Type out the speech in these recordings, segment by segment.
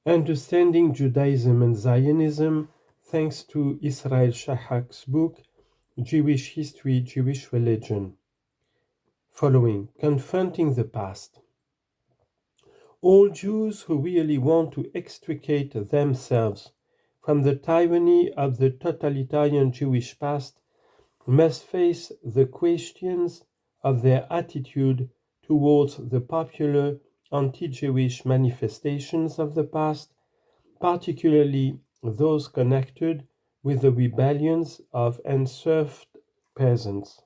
Understanding Judaism and Zionism, thanks to Israel SHAHAK's book, Jewish History, Jewish Religion. Following, Confronting the Past. All Jews who really want to extricate themselves from the tyranny of the totalitarian Jewish past must face the questions of their attitude towards the popular anti-Jewish manifestations of the past, particularly those connected with the rebellions of unserved peasants.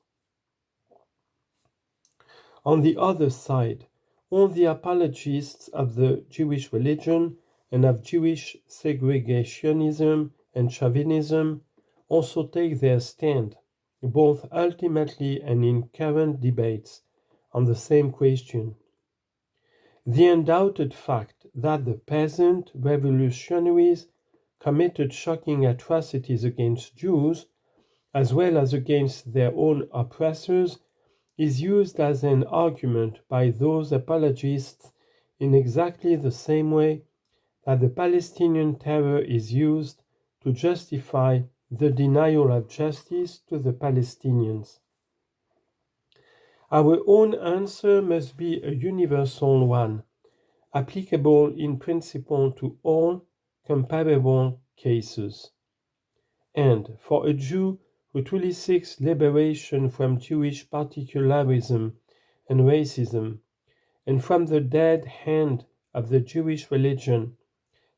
On the other side, all the apologists of the Jewish religion and of Jewish segregationism and chauvinism also take their stand, both ultimately and in current debates, on the same question. The undoubted fact that the peasant revolutionaries committed shocking atrocities against Jews, as well as against their own oppressors, is used as an argument by those apologists in exactly the same way that the Palestinian terror is used to justify the denial of justice to the Palestinians. Our own answer must be a universal one, applicable in principle to all comparable cases. And for a Jew who truly seeks liberation from Jewish particularism and racism, and from the dead hand of the Jewish religion,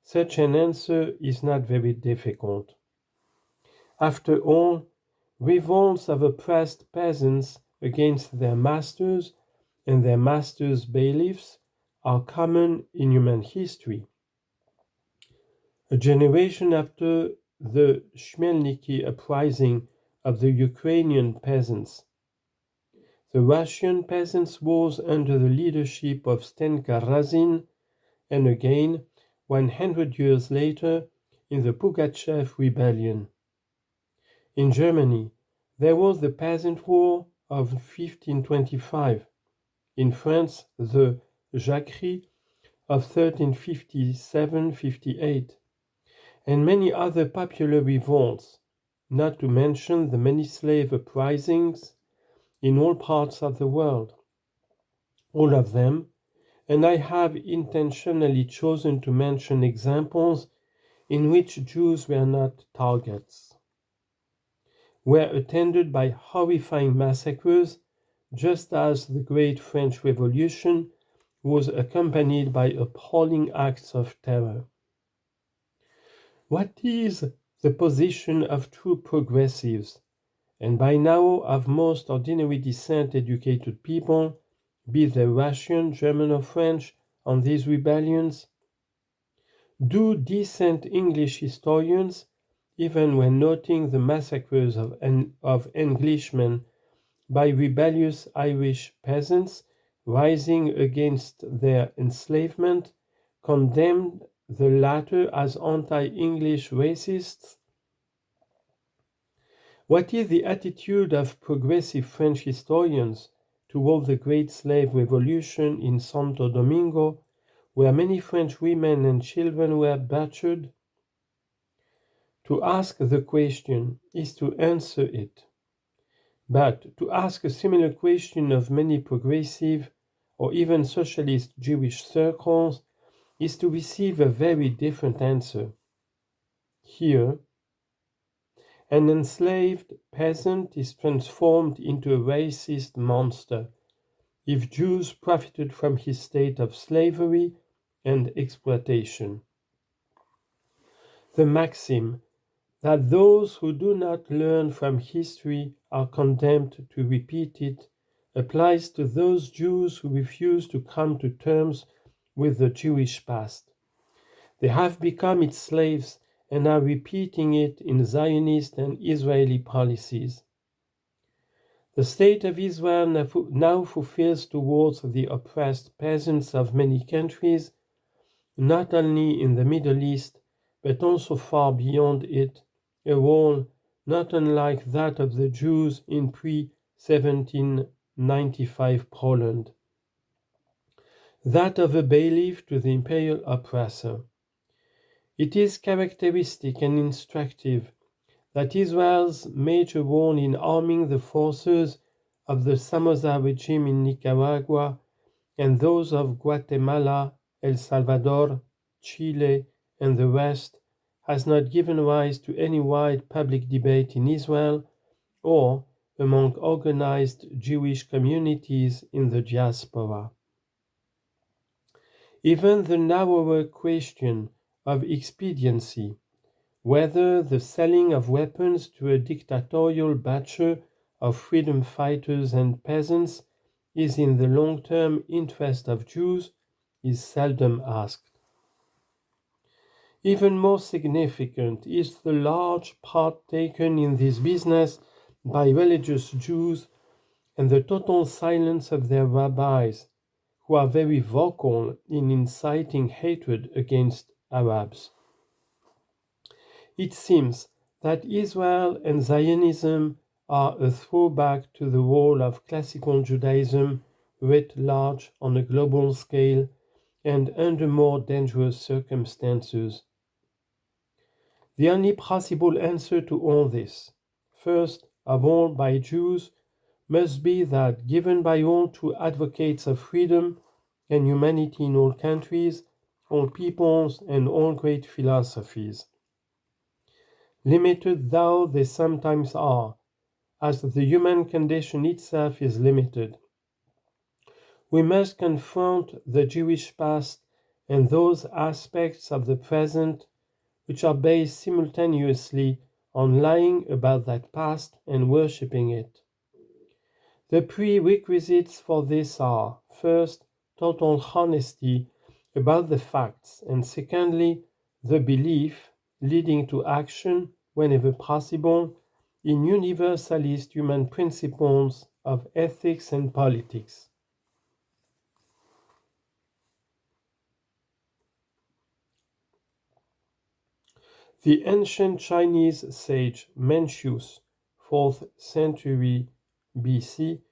such an answer is not very difficult. After all, revolts of oppressed peasants against their masters and their masters' bailiffs are common in human history. A generation after the Khmelnytsky uprising of the Ukrainian peasants, the Russian peasants rose under the leadership of Stenka Razin, and again 100 years later in the Pugachev rebellion. In Germany, there was the Peasant War of 1525. In France, the Jacquerie of 1357-58, and many other popular revolts, not to mention the many slave uprisings in all parts of the world. All of them, and I have intentionally chosen to mention examples in which Jews were not targets, were attended by horrifying massacres, just as the Great French Revolution was accompanied by appalling acts of terror. What is the position of true progressives, and by now of most ordinary decent educated people, be they Russian, German, or French, on these rebellions? Do decent English historians, even when noting the massacres of Englishmen by rebellious Irish peasants rising against their enslavement, condemn the latter as anti-English racists? What is the attitude of progressive French historians toward the Great Slave Revolution in Santo Domingo, where many French women and children were butchered? To ask the question is to answer it. But to ask a similar question of many progressive or even socialist Jewish circles is to receive a very different answer. Here, an enslaved peasant is transformed into a racist monster if Jews profited from his state of slavery and exploitation. The maxim that those who do not learn from history are condemned to repeat it applies to those Jews who refuse to come to terms with the Jewish past. They have become its slaves and are repeating it in Zionist and Israeli policies. The state of Israel now fulfills towards the oppressed peasants of many countries, not only in the Middle East, but also far beyond it, a role not unlike that of the Jews in pre-1795 Poland. That of a bailiff to the imperial oppressor. It is characteristic and instructive that Israel's major role in arming the forces of the Somoza regime in Nicaragua and those of Guatemala, El Salvador, Chile, and the rest has not given rise to any wide public debate in Israel or among organized Jewish communities in the diaspora. Even the narrower question of expediency, whether the selling of weapons to a dictatorial batcher of freedom fighters and peasants is in the long-term interest of Jews, is seldom asked. Even more significant is the large part taken in this business by religious Jews and the total silence of their rabbis, who are very vocal in inciting hatred against Arabs. It seems that Israel and Zionism are a throwback to the role of classical Judaism writ large on a global scale and under more dangerous circumstances. The only possible answer to all this, first of all by Jews, must be that given by all true advocates of freedom and humanity in all countries, all peoples, and all great philosophies. Limited though they sometimes are, as the human condition itself is limited, we must confront the Jewish past and those aspects of the present which are based simultaneously on lying about that past and worshipping it. The prerequisites for this are, first, total honesty about the facts, and secondly, the belief, leading to action, whenever possible, in universalist human principles of ethics and politics. The ancient Chinese sage Mencius, 4th century BC,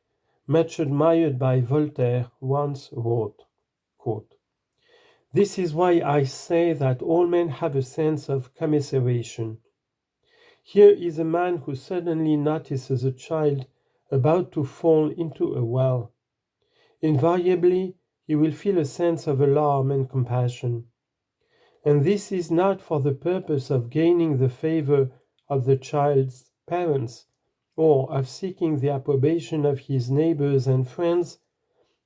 much admired by Voltaire, once wrote, quote, "This is why I say that all men have a sense of commiseration. Here is a man who suddenly notices a child about to fall into a well. Invariably, he will feel a sense of alarm and compassion. And this is not for the purpose of gaining the favor of the child's parents, or of seeking the approbation of his neighbors and friends,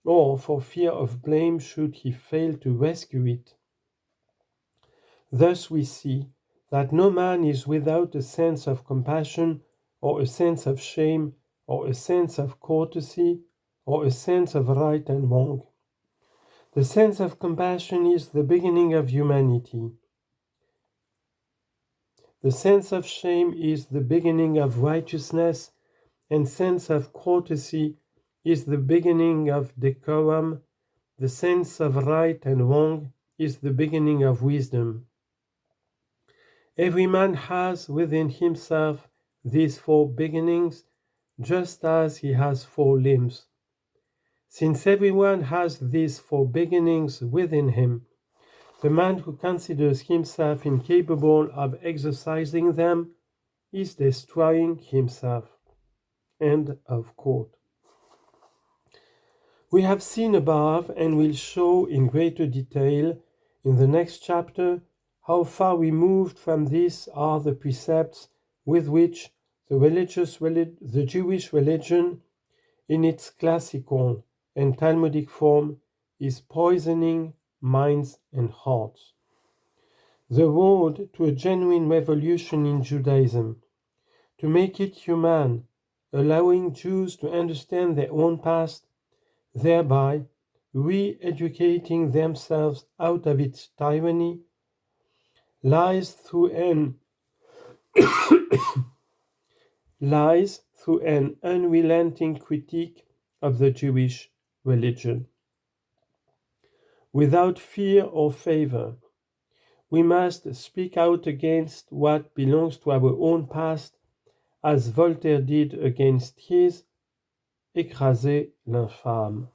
or for fear of blame should he fail to rescue it. Thus we see that no man is without a sense of compassion, or a sense of shame, or a sense of courtesy, or a sense of right and wrong. The sense of compassion is the beginning of humanity. The sense of shame is the beginning of righteousness, and sense of courtesy is the beginning of decorum. The sense of right and wrong is the beginning of wisdom. Every man has within himself these four beginnings, just as he has four limbs. Since everyone has these four beginnings within him, the man who considers himself incapable of exercising them is destroying himself. End of quote. We have seen above and will show in greater detail in the next chapter how far removed from this are the precepts with which the Jewish religion, in its classical and Talmudic form, is poisoning minds and hearts. The road to a genuine revolution in Judaism, to make it human, allowing Jews to understand their own past, thereby re-educating themselves out of its tyranny, lies through an unrelenting critique of the Jewish religion. Without fear or favor, we must speak out against what belongs to our own past, as Voltaire did against his "Écraser l'infâme."